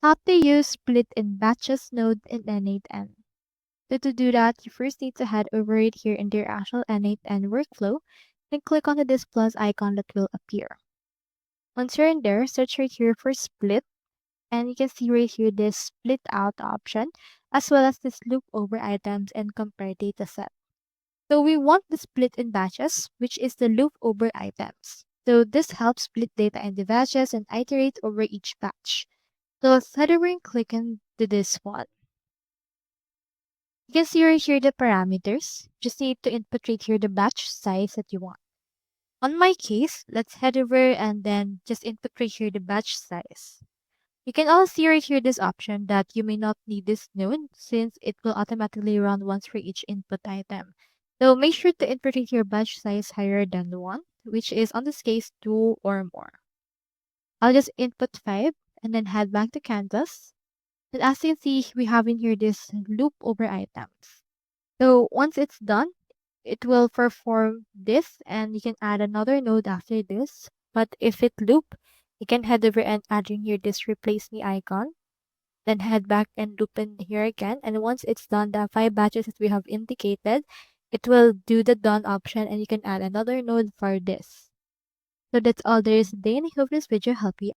How to use SplitInBatches node in n8n. So to do that, you first need to head over right here in your actual n8n workflow and click on this plus icon that will appear. Once you're in there, search right here for split, and you can see right here this split out option as well as this loop over items and compare dataset. So we want the split in batches, which is the loop over items. So this helps split data into batches and iterate over each batch. So let's head over and click into this one. You can see right here the parameters. Just need to input right here the batch size that you want. On my case, let's head over and then just input right here the batch size. You can also see right here this option that you may not need this node since it will automatically run once for each input item. So make sure to input right here batch size higher than 1, which is on this case 2 or more. I'll just input 5 and then head back to Canvas. And as you can see, we have in here this loop over items. So once it's done, it will perform this and you can add another node after this. But if it loop, you can head over and add in here this replace me icon. Then head back and loop in here again. And once it's done, the 5 batches that we have indicated, it will do the done option and you can add another node for this. So that's all there is today, and I hope this video helped you.